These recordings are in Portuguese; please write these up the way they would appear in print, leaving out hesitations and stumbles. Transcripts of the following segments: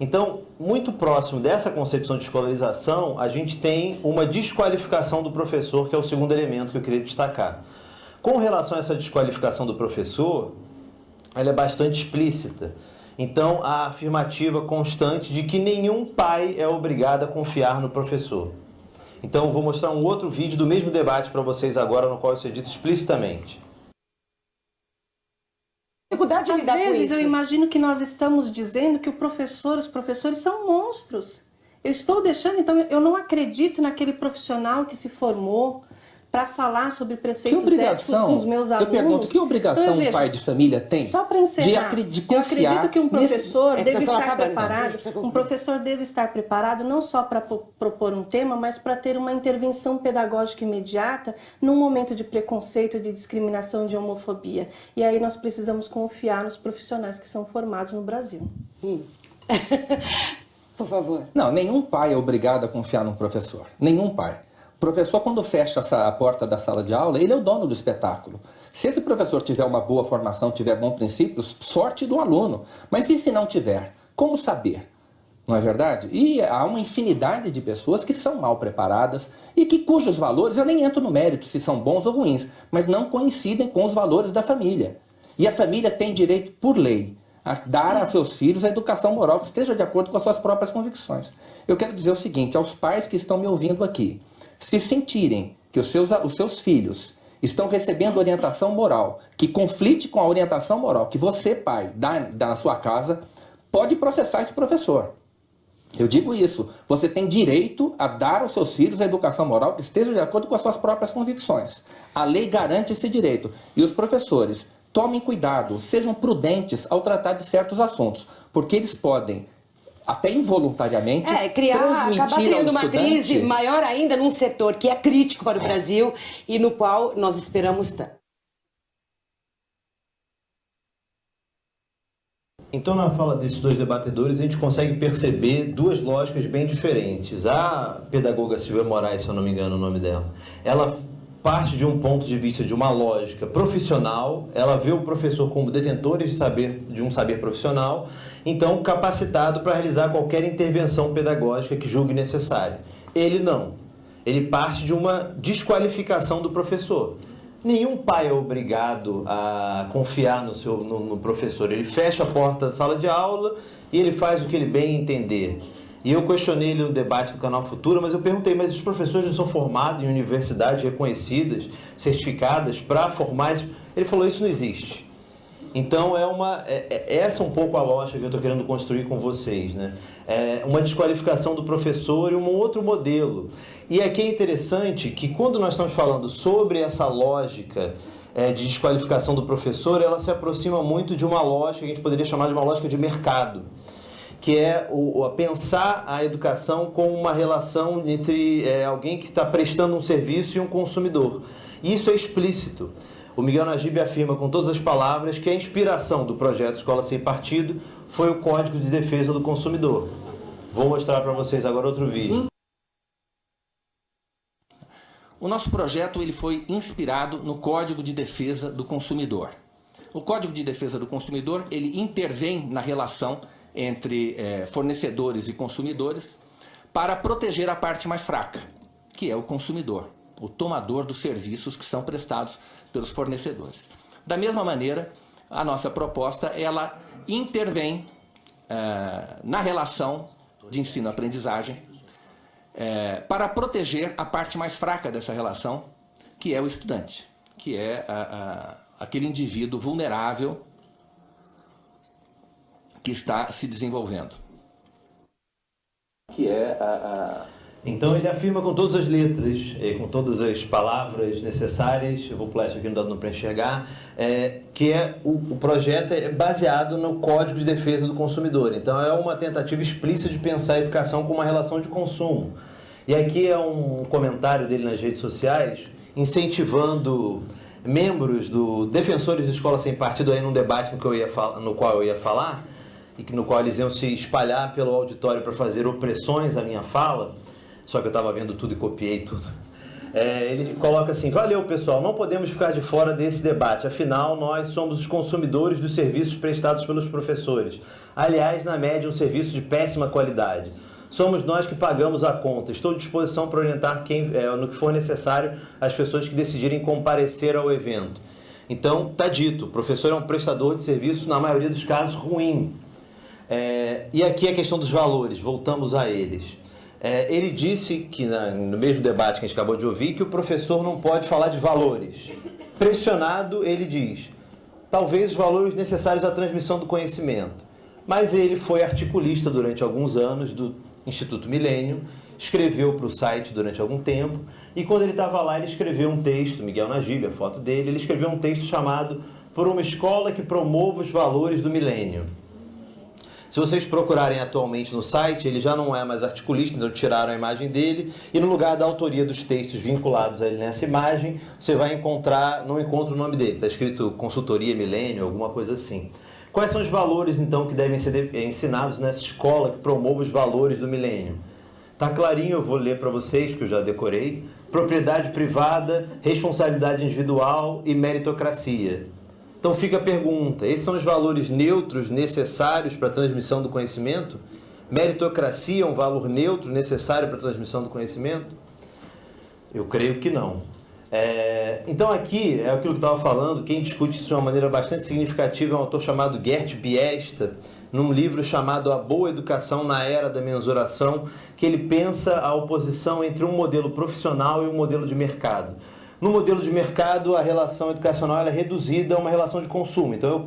Então, muito próximo dessa concepção de escolarização, a gente tem uma desqualificação do professor, que é o segundo elemento que eu queria destacar. Com relação a essa desqualificação do professor, ela é bastante explícita. Então, a afirmativa constante de que nenhum pai é obrigado a confiar no professor. Então, eu vou mostrar um outro vídeo do mesmo debate para vocês agora, no qual isso é dito explicitamente. Dificuldade de lidar com isso. Às vezes eu imagino que nós estamos dizendo que os professores são monstros. Eu estou deixando, então eu não acredito naquele profissional que se formou para falar sobre preceitos éticos com os meus alunos. Eu pergunto, que obrigação um pai de família tem só para encerrar, de confiar? Eu acredito que um professor deve estar preparado. Então. Um professor deve estar preparado não só para propor um tema, mas para ter uma intervenção pedagógica imediata num momento de preconceito, de discriminação, de homofobia. E aí nós precisamos confiar nos profissionais que são formados no Brasil. Por favor. Não, nenhum pai é obrigado a confiar num professor. Nenhum pai. O professor, quando fecha a porta da sala de aula, ele é o dono do espetáculo. Se esse professor tiver uma boa formação, tiver bons princípios, sorte do aluno. Mas e se não tiver? Como saber? Não é verdade? E há uma infinidade de pessoas que são mal preparadas e cujos valores, eu nem entro no mérito se são bons ou ruins, mas não coincidem com os valores da família. E a família tem direito, por lei, a dar a seus filhos a educação moral que esteja de acordo com as suas próprias convicções. Eu quero dizer o seguinte, aos pais que estão me ouvindo aqui, se sentirem que os seus filhos estão recebendo orientação moral que conflite com a orientação moral que você, pai, dá na sua casa, pode processar esse professor. Eu digo isso, você tem direito a dar aos seus filhos a educação moral que esteja de acordo com as suas próprias convicções. A lei garante esse direito. E os professores, tomem cuidado, sejam prudentes ao tratar de certos assuntos, porque eles podem até involuntariamente, acabar criando uma crise maior ainda num setor que é crítico para o Brasil e no qual nós esperamos tanto. Então, na fala desses dois debatedores, a gente consegue perceber duas lógicas bem diferentes. A pedagoga Silvia Moraes, se eu não me engano o nome dela, ela parte de um ponto de vista de uma lógica profissional, ela vê o professor como detentor de um saber profissional, então capacitado para realizar qualquer intervenção pedagógica que julgue necessária. Ele não. Ele parte de uma desqualificação do professor. Nenhum pai é obrigado a confiar no professor. Ele fecha a porta da sala de aula e ele faz o que ele bem entender. E eu questionei ele no debate do Canal Futura, mas eu perguntei, mas os professores não são formados em universidades reconhecidas, certificadas, para formar isso? Ele falou, isso não existe. Então, essa é um pouco a lógica que eu estou querendo construir com vocês, né? É uma desqualificação do professor e um outro modelo. E aqui é interessante que quando nós estamos falando sobre essa lógica de desqualificação do professor, ela se aproxima muito de uma lógica que a gente poderia chamar de uma lógica de mercado, que é pensar a educação como uma relação entre alguém que está prestando um serviço e um consumidor. E isso é explícito. O Miguel Nagibe afirma com todas as palavras que a inspiração do projeto Escola Sem Partido foi o Código de Defesa do Consumidor. Vou mostrar para vocês agora outro vídeo. O nosso projeto ele foi inspirado no Código de Defesa do Consumidor. O Código de Defesa do Consumidor ele intervém na relação entre fornecedores e consumidores para proteger a parte mais fraca, que é o consumidor, o tomador dos serviços que são prestados pelos fornecedores. Da mesma maneira, a nossa proposta ela intervém na relação de ensino-aprendizagem para proteger a parte mais fraca dessa relação, que é o estudante, que é aquele indivíduo vulnerável que está se desenvolvendo. Então ele afirma com todas as letras, com todas as palavras necessárias, eu vou pular isso aqui, não dá para enxergar, que o projeto é baseado no Código de Defesa do Consumidor. Então é uma tentativa explícita de pensar a educação como uma relação de consumo. E aqui é um comentário dele nas redes sociais, incentivando membros do Defensores da Escola Sem Partido aí num debate no qual eu ia falar, e no qual eles iam se espalhar pelo auditório para fazer opressões à minha fala, só que eu estava vendo tudo e copiei tudo. Ele coloca assim: valeu, pessoal, não podemos ficar de fora desse debate, afinal nós somos os consumidores dos serviços prestados pelos professores. Aliás, na média, um serviço de péssima qualidade. Somos nós que pagamos a conta. Estou à disposição para orientar no que for necessário as pessoas que decidirem comparecer ao evento. Então, está dito, o professor é um prestador de serviço, na maioria dos casos, ruim. E aqui a questão dos valores, voltamos a eles. Ele disse que, no mesmo debate que a gente acabou de ouvir, que o professor não pode falar de valores. Pressionado, ele diz, talvez os valores necessários à transmissão do conhecimento. Mas ele foi articulista durante alguns anos do Instituto Milênio, escreveu para o site durante algum tempo, e quando ele estava lá, ele escreveu um texto, Miguel Najib, a foto dele, ele escreveu um texto chamado Por uma Escola que Promova os Valores do Milênio. Se vocês procurarem atualmente no site, ele já não é mais articulista, então tiraram a imagem dele, e no lugar da autoria dos textos vinculados a ele nessa imagem, você vai encontrar, não encontra o nome dele, está escrito Consultoria Milênio, alguma coisa assim. Quais são os valores, então, que devem ser ensinados nessa escola que promove os valores do milênio? Tá clarinho, eu vou ler para vocês, que eu já decorei. Propriedade privada, responsabilidade individual e meritocracia. Então fica a pergunta, esses são os valores neutros necessários para a transmissão do conhecimento? Meritocracia é um valor neutro necessário para a transmissão do conhecimento? Eu creio que não. Então aqui é aquilo que eu estava falando, quem discute isso de uma maneira bastante significativa é um autor chamado Gert Biesta, num livro chamado A Boa Educação na Era da Mensuração, que ele pensa a oposição entre um modelo profissional e um modelo de mercado. No modelo de mercado, a relação educacional é reduzida a uma relação de consumo. Então,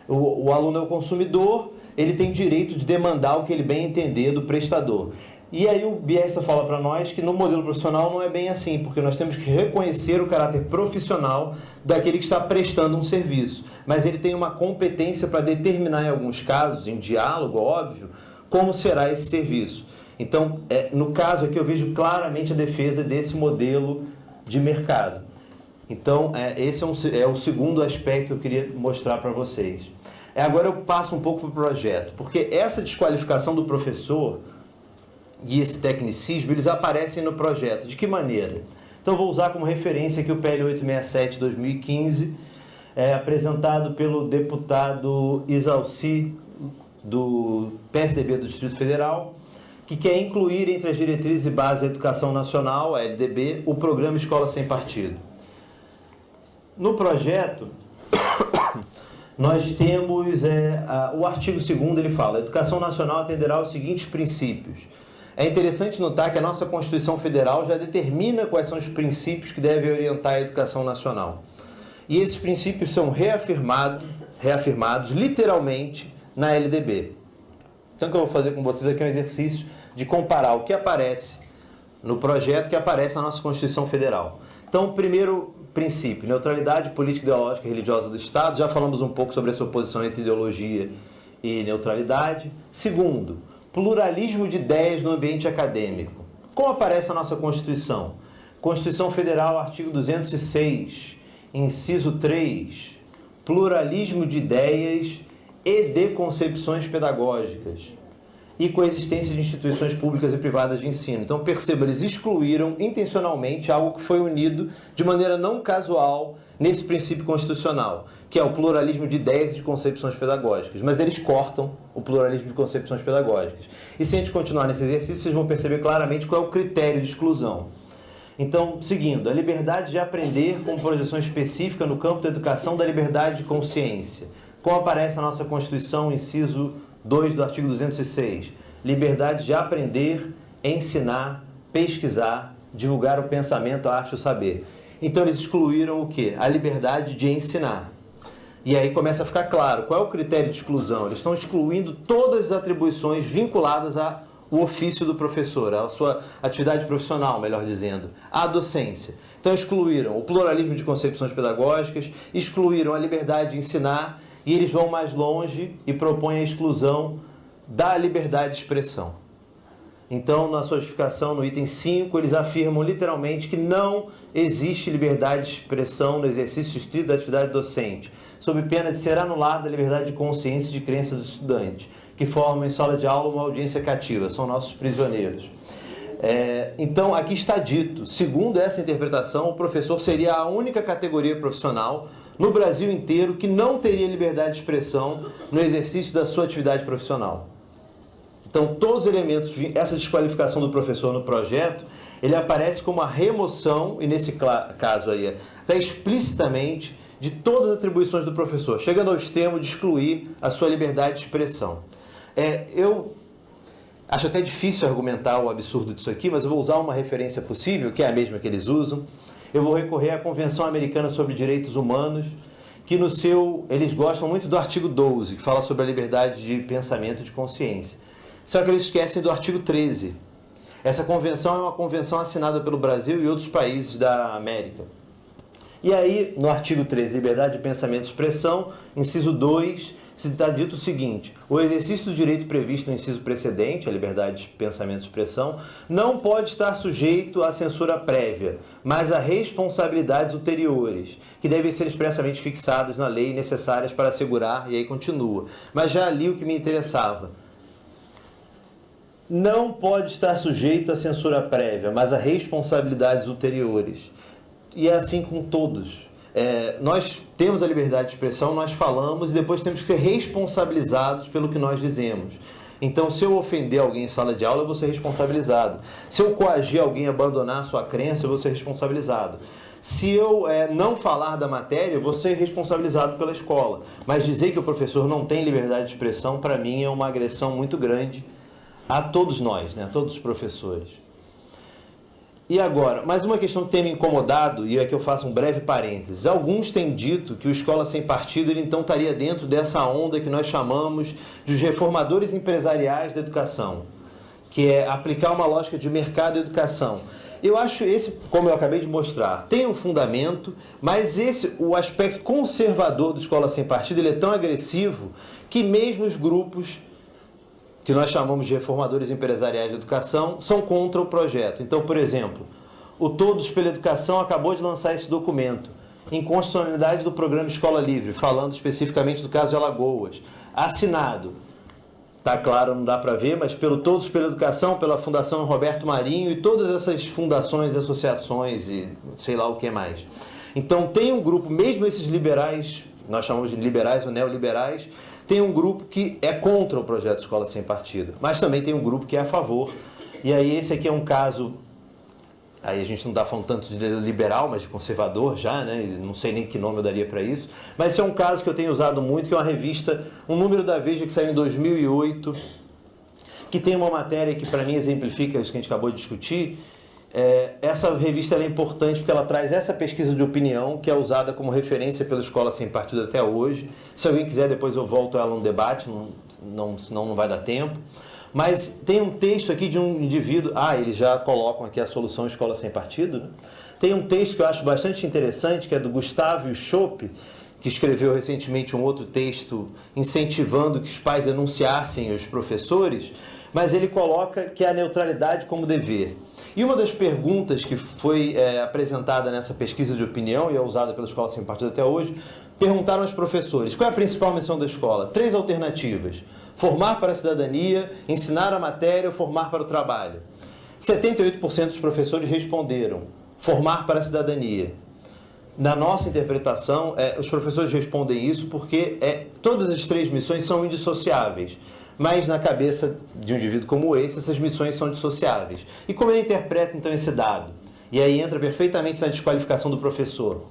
o aluno é o consumidor, ele tem direito de demandar o que ele bem entender do prestador. E aí o Biesta fala para nós que no modelo profissional não é bem assim, porque nós temos que reconhecer o caráter profissional daquele que está prestando um serviço. Mas ele tem uma competência para determinar, em alguns casos, em diálogo, óbvio, como será esse serviço. Então, no caso aqui, eu vejo claramente a defesa desse modelo de mercado. Então, esse é o segundo aspecto que eu queria mostrar para vocês. Agora eu passo um pouco para o projeto, porque essa desqualificação do professor e esse tecnicismo, eles aparecem no projeto. De que maneira? Então, vou usar como referência aqui o PL 867 de 2015, apresentado pelo deputado Isalci, do PSDB do Distrito Federal, que quer incluir entre as diretrizes e bases da Educação Nacional, a LDB, o programa Escola Sem Partido. No projeto, nós temos o artigo 2º, ele fala: a Educação Nacional atenderá aos seguintes princípios. É interessante notar que a nossa Constituição Federal já determina quais são os princípios que devem orientar a educação nacional. E esses princípios são reafirmados literalmente na LDB. Então, o que eu vou fazer com vocês aqui é um exercício de comparar o que aparece no projeto que aparece na nossa Constituição Federal. Então, primeiro princípio, neutralidade política, ideológica e religiosa do Estado. Já falamos um pouco sobre essa oposição entre ideologia e neutralidade. Segundo, pluralismo de ideias no ambiente acadêmico. Como aparece na nossa Constituição? Constituição Federal, artigo 206, inciso 3. Pluralismo de ideias e de concepções pedagógicas. E coexistência de instituições públicas e privadas de ensino. Então, perceba, eles excluíram intencionalmente algo que foi unido de maneira não casual nesse princípio constitucional, que é o pluralismo de ideias e de concepções pedagógicas. Mas eles cortam o pluralismo de concepções pedagógicas. E se a gente continuar nesse exercício, vocês vão perceber claramente qual é o critério de exclusão. Então, seguindo, a liberdade de aprender com projeção específica no campo da educação da liberdade de consciência. Como aparece na nossa Constituição, inciso 2 do artigo 206, liberdade de aprender, ensinar, pesquisar, divulgar o pensamento, a arte e o saber. Então eles excluíram o quê? A liberdade de ensinar. E aí começa a ficar claro, qual é o critério de exclusão? Eles estão excluindo todas as atribuições vinculadas ao ofício do professor, à sua atividade profissional, melhor dizendo, à docência. Então excluíram o pluralismo de concepções pedagógicas, excluíram a liberdade de ensinar, e eles vão mais longe e propõem a exclusão da liberdade de expressão. Então, na sua justificação, no item 5, eles afirmam literalmente que não existe liberdade de expressão no exercício estrito da atividade docente, sob pena de ser anulada a liberdade de consciência e de crença dos estudantes, que formam em sala de aula uma audiência cativa, são nossos prisioneiros. Então, aqui está dito, segundo essa interpretação, o professor seria a única categoria profissional no Brasil inteiro que não teria liberdade de expressão no exercício da sua atividade profissional. Então, todos os elementos, essa desqualificação do professor no projeto, ele aparece como a remoção, e nesse caso aí, até explicitamente, de todas as atribuições do professor, chegando ao extremo de excluir a sua liberdade de expressão. Eu acho até difícil argumentar o absurdo disso aqui, mas eu vou usar uma referência possível, que é a mesma que eles usam. Eu vou recorrer à Convenção Americana sobre Direitos Humanos, que eles gostam muito do artigo 12, que fala sobre a liberdade de pensamento e de consciência. Só que eles esquecem do artigo 13. Essa convenção é uma convenção assinada pelo Brasil e outros países da América. E aí, no artigo 13, liberdade de pensamento e expressão, inciso 2, se está dito o seguinte: o exercício do direito previsto no inciso precedente, a liberdade de pensamento e expressão, não pode estar sujeito à censura prévia, mas a responsabilidades ulteriores, que devem ser expressamente fixadas na lei necessárias para assegurar, e aí continua. Mas já ali o que me interessava. Não pode estar sujeito à censura prévia, mas a responsabilidades ulteriores. E é assim com todos. Nós temos a liberdade de expressão, nós falamos e depois temos que ser responsabilizados pelo que nós dizemos. Então, se eu ofender alguém em sala de aula, eu vou ser responsabilizado. Se eu coagir alguém a abandonar a sua crença, eu vou ser responsabilizado. Se eu não falar da matéria, eu vou ser responsabilizado pela escola. Mas dizer que o professor não tem liberdade de expressão, para mim, é uma agressão muito grande a todos nós, né? A todos os professores. E agora, mais uma questão que tem me incomodado, e é que eu faço um breve parênteses. Alguns têm dito que o Escola Sem Partido ele então estaria dentro dessa onda que nós chamamos de os reformadores empresariais da educação, que é aplicar uma lógica de mercado e educação. Eu acho esse, como eu acabei de mostrar, tem um fundamento, mas o aspecto conservador do Escola Sem Partido ele é tão agressivo que mesmo os grupos que nós chamamos de reformadores empresariais de educação, são contra o projeto. Então, por exemplo, o Todos pela Educação acabou de lançar esse documento, inconstitucionalidade do programa Escola Livre, falando especificamente do caso de Alagoas, assinado, tá claro, não dá para ver, mas pelo Todos pela Educação, pela Fundação Roberto Marinho e todas essas fundações, associações e sei lá o que mais. Então, tem um grupo, mesmo esses liberais, nós chamamos de liberais ou neoliberais, tem um grupo que é contra o projeto Escola Sem Partido, mas também tem um grupo que é a favor. E aí esse aqui é um caso, aí a gente não está falando tanto de liberal, mas de conservador já, né? Não sei nem que nome eu daria para isso. Mas esse é um caso que eu tenho usado muito, que é uma revista, um número da Veja que saiu em 2008, que tem uma matéria que para mim exemplifica isso que a gente acabou de discutir. Essa revista ela é importante porque ela traz essa pesquisa de opinião que é usada como referência pela Escola Sem Partido até hoje. Se alguém quiser, depois eu volto ela no debate, senão não vai dar tempo. Mas tem um texto aqui de um indivíduo... eles já colocam aqui a solução Escola Sem Partido, né? Tem um texto que eu acho bastante interessante, que é do Gustavo Schopp, que escreveu recentemente um outro texto incentivando que os pais denunciassem os professores, mas ele coloca que é a neutralidade como dever. E uma das perguntas que foi apresentada nessa pesquisa de opinião e é usada pela Escola Sem Partido até hoje, perguntaram aos professores qual é a principal missão da escola. 3 alternativas: formar para a cidadania, ensinar a matéria ou formar para o trabalho. 78% dos professores responderam formar para a cidadania. Na nossa interpretação, os professores respondem isso porque todas as 3 missões são indissociáveis. Mas na cabeça de um indivíduo como esse, essas missões são dissociáveis. E como ele interpreta então esse dado? E aí entra perfeitamente na desqualificação do professor.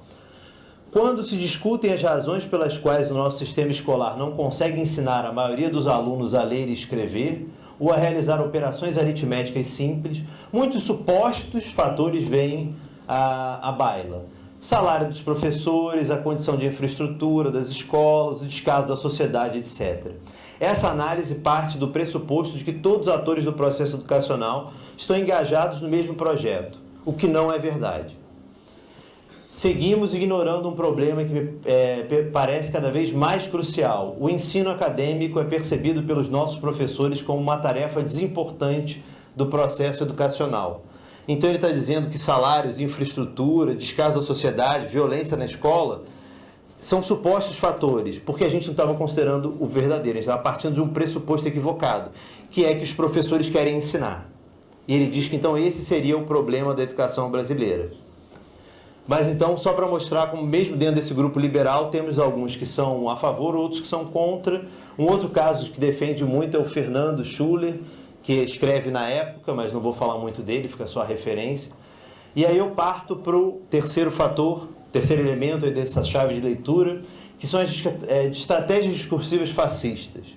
Quando se discutem as razões pelas quais o nosso sistema escolar não consegue ensinar a maioria dos alunos a ler e escrever, ou a realizar operações aritméticas simples, muitos supostos fatores vêm à baila. Salário dos professores, a condição de infraestrutura das escolas, o descaso da sociedade, etc. Essa análise parte do pressuposto de que todos os atores do processo educacional estão engajados no mesmo projeto, o que não é verdade. Seguimos ignorando um problema que me parece cada vez mais crucial. O ensino acadêmico é percebido pelos nossos professores como uma tarefa desimportante do processo educacional. Então ele está dizendo que salários, infraestrutura, descaso da sociedade, violência na escola são supostos fatores, porque a gente não estava considerando o verdadeiro, a gente estava partindo de um pressuposto equivocado, que é que os professores querem ensinar. E ele diz que então esse seria o problema da educação brasileira. Mas então, só para mostrar como mesmo dentro desse grupo liberal, temos alguns que são a favor, outros que são contra. Um outro caso que defende muito é o Fernando Schuller, que escreve na época, mas não vou falar muito dele, fica só a referência. E aí eu parto para o terceiro fator, terceiro elemento dessa chave de leitura, que são as estratégias discursivas fascistas.